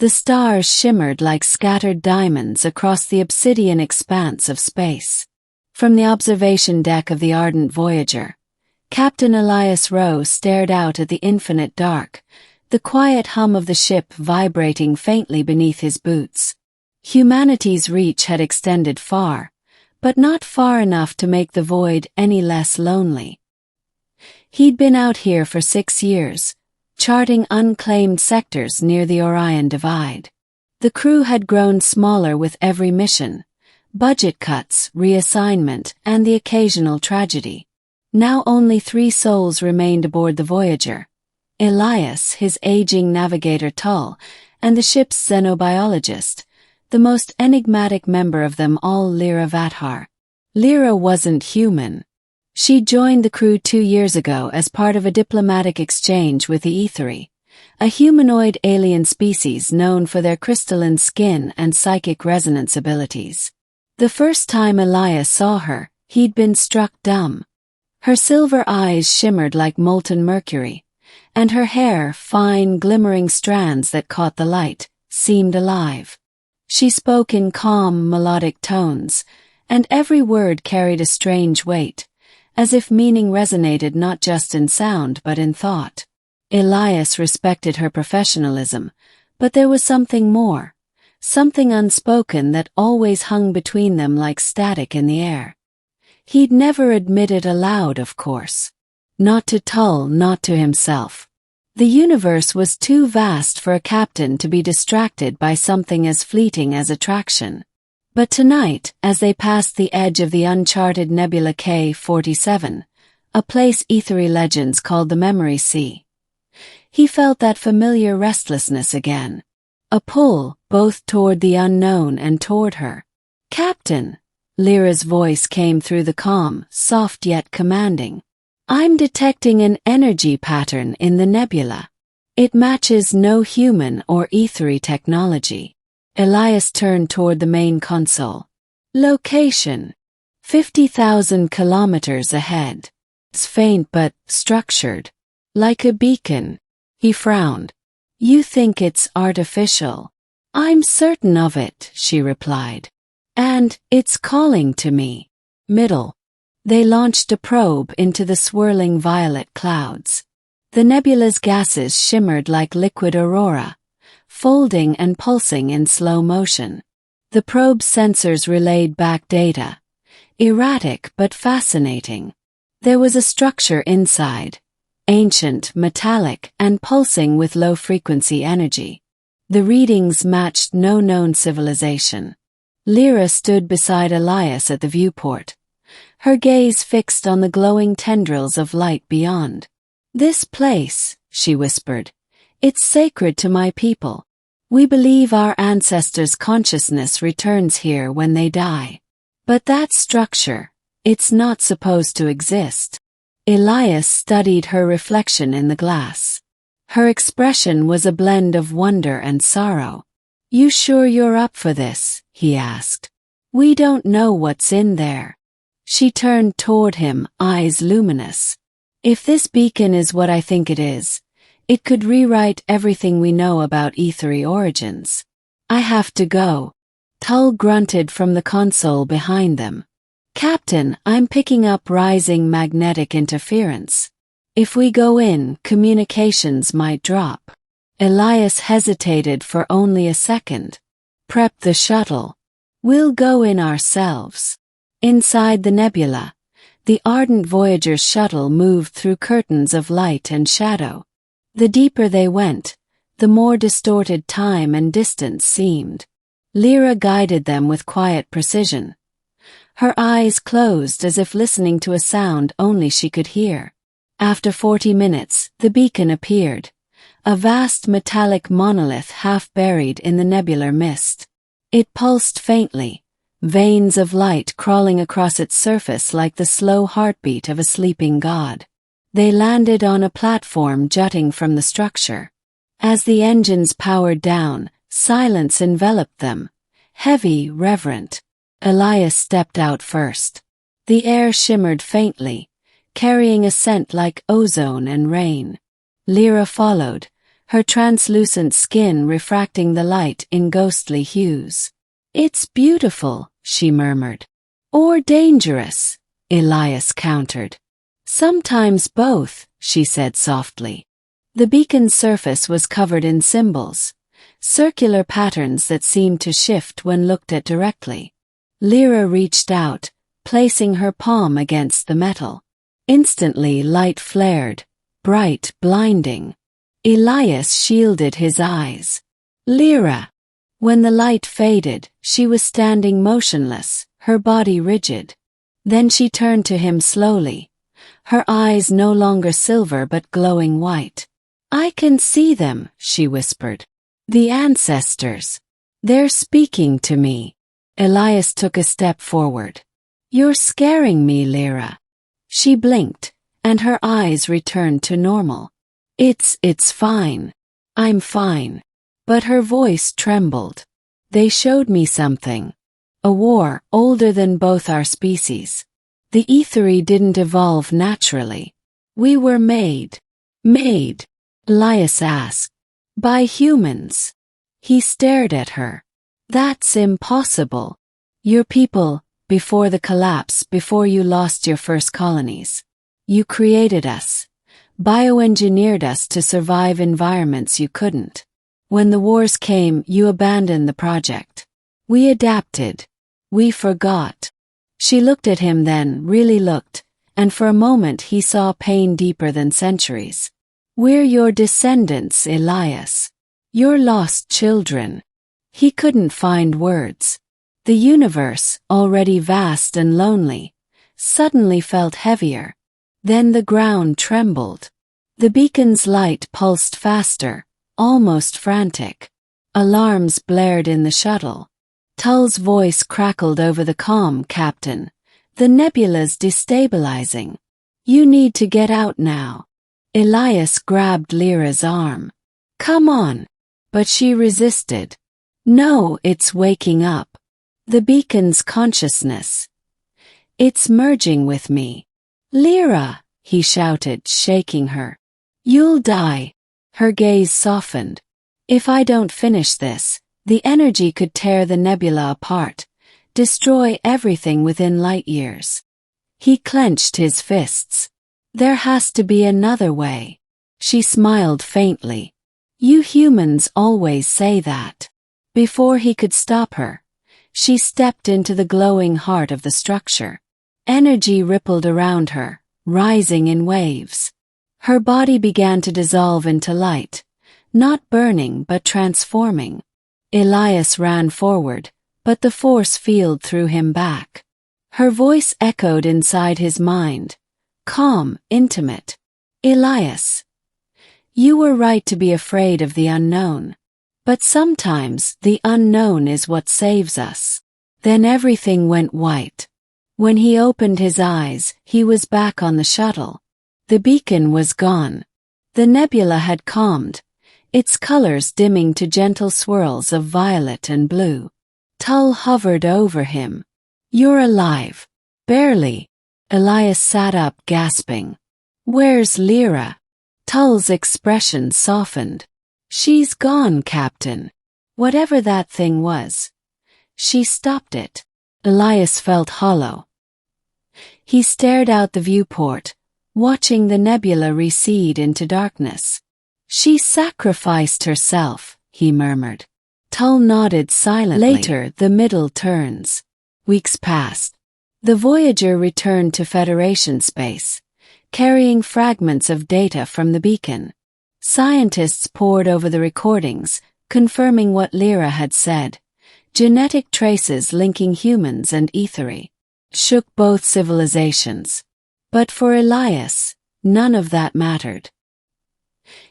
The stars shimmered like scattered diamonds across the obsidian expanse of space. From the observation deck of the ardent Voyager, Captain Elias Rowe stared out at the infinite dark, the quiet hum of the ship vibrating faintly beneath his boots. Humanity's reach had extended far, but not far enough to make the void any less lonely. He'd been out here for 6 years, charting unclaimed sectors near the Orion Divide. The crew had grown smaller with every mission, budget cuts, reassignment, and the occasional tragedy. Now only 3 souls remained aboard the Voyager: Elias, his aging navigator Tull, and the ship's xenobiologist, the most enigmatic member of them all, Lyra Vathar. Lyra wasn't human. She joined the crew 2 years ago as part of a diplomatic exchange with the Aetheri, a humanoid alien species known for their crystalline skin and psychic resonance abilities. The first time Elias saw her, he'd been struck dumb. Her silver eyes shimmered like molten mercury, and her hair, fine glimmering strands that caught the light, seemed alive. She spoke in calm, melodic tones, and every word carried a strange weight, as if meaning resonated not just in sound but in thought. Elias respected her professionalism, but there was something more, something unspoken that always hung between them like static in the air. He'd never admit it aloud, of course. Not to Tull, not to himself. The universe was too vast for a captain to be distracted by something as fleeting as attraction. But tonight, as they passed the edge of the uncharted nebula K-47, a place Aetheri legends called the Memory Sea, he felt that familiar restlessness again. A pull, both toward the unknown and toward her. "Captain," Lyra's voice came through the calm, soft yet commanding. "I'm detecting an energy pattern in the nebula. It matches no human or Aetheri technology." Elias turned toward the main console. "Location: 50,000 kilometers ahead. It's faint but structured. Like a beacon." He frowned. "You think it's artificial?" "I'm certain of it," she replied. "And it's calling to me." Middle. They launched a probe into the swirling violet clouds. The nebula's gases shimmered like liquid aurora, folding and pulsing in slow motion. The probe's sensors relayed back data, erratic but fascinating. There was a structure inside, ancient, metallic, and pulsing with low-frequency energy. The readings matched no known civilization. Lyra stood beside Elias at the viewport, her gaze fixed on the glowing tendrils of light beyond. "This place," she whispered, "it's sacred to my people. We believe our ancestors' consciousness returns here when they die. But that structure, it's not supposed to exist." Elias studied her reflection in the glass. Her expression was a blend of wonder and sorrow. "You sure you're up for this?" he asked. "We don't know what's in there." She turned toward him, eyes luminous. "If this beacon is what I think it is, it could rewrite everything we know about Aetheri origins. I have to go." Tull grunted from the console behind them. "Captain, I'm picking up rising magnetic interference. If we go in, communications might drop." Elias hesitated for only a second. "Prep the shuttle. We'll go in ourselves." Inside the nebula, the ardent Voyager's shuttle moved through curtains of light and shadow. The deeper they went, the more distorted time and distance seemed. Lyra guided them with quiet precision, her eyes closed as if listening to a sound only she could hear. After 40 minutes, the beacon appeared, a vast metallic monolith half buried in the nebular mist. It pulsed faintly, veins of light crawling across its surface like the slow heartbeat of a sleeping god. They landed on a platform jutting from the structure. As the engines powered down, silence enveloped them, heavy, reverent. Elias stepped out first. The air shimmered faintly, carrying a scent like ozone and rain. Lyra followed, her translucent skin refracting the light in ghostly hues. "It's beautiful," she murmured. "Or dangerous," Elias countered. "Sometimes both," she said softly. The beacon's surface was covered in symbols, circular patterns that seemed to shift when looked at directly. Lyra reached out, placing her palm against the metal. Instantly light flared, bright, blinding. Elias shielded his eyes. "Lyra!" When the light faded, she was standing motionless, her body rigid. Then she turned to him slowly, her eyes no longer silver but glowing white. "I can see them," she whispered. "The ancestors. They're speaking to me." Elias took a step forward. "You're scaring me, Lyra." She blinked, and her eyes returned to normal. It's fine. I'm fine." But her voice trembled. "They showed me something. A war older than both our species. The Aetheri didn't evolve naturally. We were made." "Made?" Elias asked. "By humans." He stared at her. "That's impossible. Your people, before the collapse, before you lost your first colonies. You created us, bioengineered us to survive environments you couldn't. When the wars came, you abandoned the project. We adapted. We forgot." She looked at him then, really looked, and for a moment he saw pain deeper than centuries. "We're your descendants, Elias. Your lost children." He couldn't find words. The universe, already vast and lonely, suddenly felt heavier. Then the ground trembled. The beacon's light pulsed faster, almost frantic. Alarms blared in the shuttle. Tull's voice crackled over the comm, "Captain, the nebula's destabilizing. You need to get out now." Elias grabbed Lyra's arm. "Come on." But she resisted. "No, it's waking up. The beacon's consciousness. It's merging with me." "Lyra!" he shouted, shaking her. "You'll die." Her gaze softened. "If I don't finish this, the energy could tear the nebula apart, destroy everything within light years." He clenched his fists. "There has to be another way." She smiled faintly. "You humans always say that." Before he could stop her, she stepped into the glowing heart of the structure. Energy rippled around her, rising in waves. Her body began to dissolve into light, not burning but transforming. Elias ran forward, but the force field threw him back. Her voice echoed inside his mind, calm, intimate. "Elias, you were right to be afraid of the unknown. But sometimes the unknown is what saves us." Then everything went white. When he opened his eyes, he was back on the shuttle. The beacon was gone. The nebula had calmed, its colors dimming to gentle swirls of violet and blue. Tull hovered over him. "You're alive." "Barely." Elias sat up, gasping. "Where's Lyra?" Tull's expression softened. "She's gone, Captain. Whatever that thing was. She stopped it." Elias felt hollow. He stared out the viewport, watching the nebula recede into darkness. "She sacrificed herself," he murmured. Tull nodded silently. Later, the middle turns. Weeks passed. The Voyager returned to Federation space, carrying fragments of data from the beacon. Scientists pored over the recordings, confirming what Lyra had said. Genetic traces linking humans and Aetheri shook both civilizations. But for Elias, none of that mattered.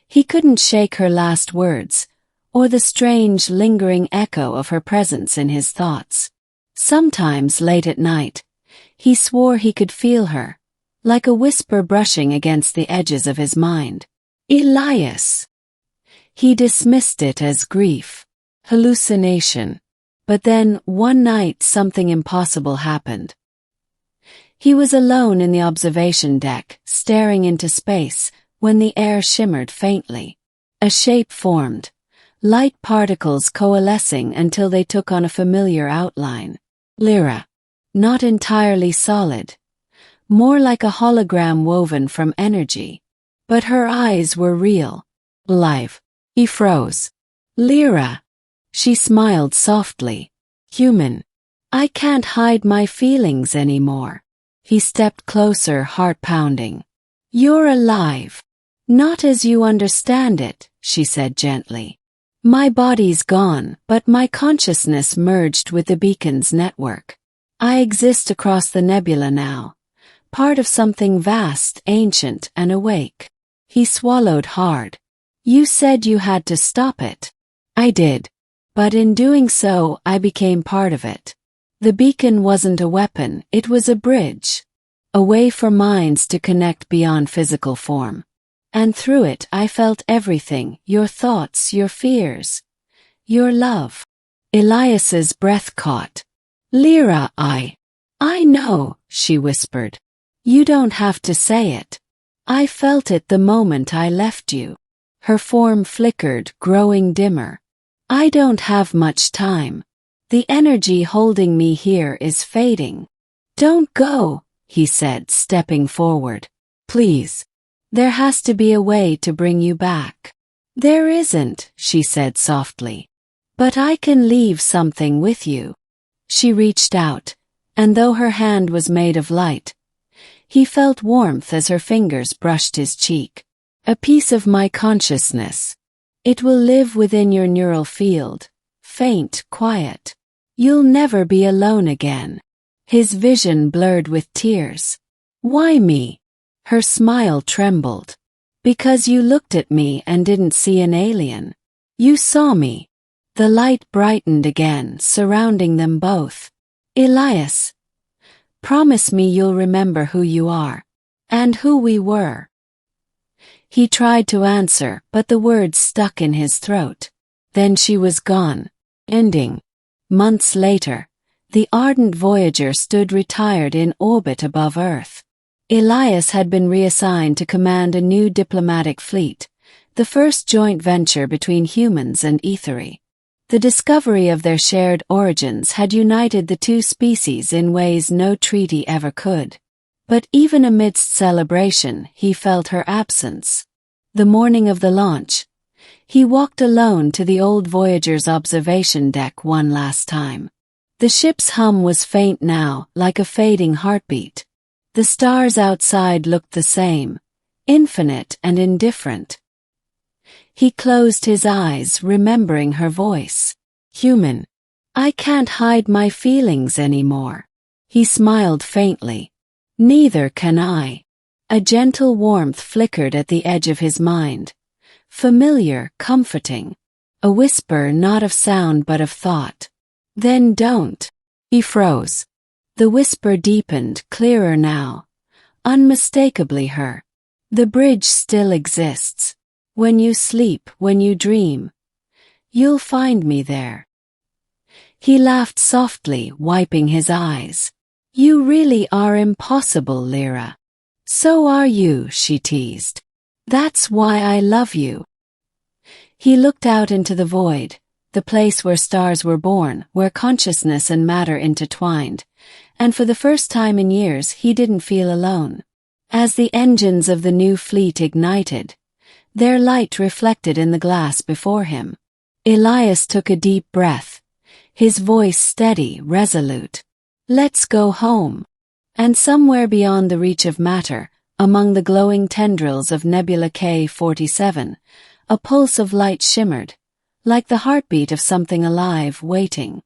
He couldn't shake her last words, or the strange, lingering echo of her presence in his thoughts. Sometimes, late at night, he swore he could feel her, like a whisper brushing against the edges of his mind. Elias! He dismissed it as grief, hallucination. But then, one night, something impossible happened. He was alone in the observation deck, staring into space, when the air shimmered faintly. A shape formed, light particles coalescing until they took on a familiar outline. Lyra. Not entirely solid. More like a hologram woven from energy. But her eyes were real. Live. He froze. Lyra. She smiled softly. Human. I can't hide my feelings anymore. He stepped closer, heart pounding. You're alive. Not as you understand it, she said gently. My body's gone, but my consciousness merged with the beacon's network. I exist across the nebula now, part of something vast, ancient, and awake. He swallowed hard. You said you had to stop it. I did. But in doing so, I became part of it. The beacon wasn't a weapon, it was a bridge. A way for minds to connect beyond physical form. And through it I felt everything, your thoughts, your fears, your love. Elias's breath caught. Lyra, I know, she whispered. You don't have to say it. I felt it the moment I left you. Her form flickered, growing dimmer. I don't have much time. The energy holding me here is fading. Don't go, he said, stepping forward. Please. There has to be a way to bring you back. There isn't, she said softly. But I can leave something with you. She reached out, and though her hand was made of light, he felt warmth as her fingers brushed his cheek. A piece of my consciousness. It will live within your neural field, faint, quiet. You'll never be alone again. His vision blurred with tears. Why me? Her smile trembled. Because you looked at me and didn't see an alien. You saw me. The light brightened again, surrounding them both. Elias. Promise me you'll remember who you are. And who we were. He tried to answer, but the words stuck in his throat. Then she was gone. Ending. Months later, the ardent Voyager stood retired in orbit above Earth. Elias had been reassigned to command a new diplomatic fleet, the first joint venture between humans and Ethery. The discovery of their shared origins had united the two species in ways no treaty ever could. But even amidst celebration, he felt her absence. The morning of the launch, he walked alone to the old Voyager's observation deck one last time. The ship's hum was faint now, like a fading heartbeat. The stars outside looked the same, infinite and indifferent. He closed his eyes, remembering her voice. Human. I can't hide my feelings anymore. He smiled faintly. Neither can I. A gentle warmth flickered at the edge of his mind. Familiar, comforting. A whisper not of sound but of thought. Then don't. He froze. The whisper deepened, clearer now. Unmistakably her. The bridge still exists. When you sleep, when you dream. You'll find me there. He laughed softly, wiping his eyes. You really are impossible, Lyra. So are you, she teased. That's why I love you. He looked out into the void, the place where stars were born, where consciousness and matter intertwined, and for the first time in years he didn't feel alone. As the engines of the new fleet ignited, their light reflected in the glass before him. Elias took a deep breath, his voice steady, resolute. Let's go home. And somewhere beyond the reach of matter, among the glowing tendrils of Nebula K-47, a pulse of light shimmered, like the heartbeat of something alive waiting.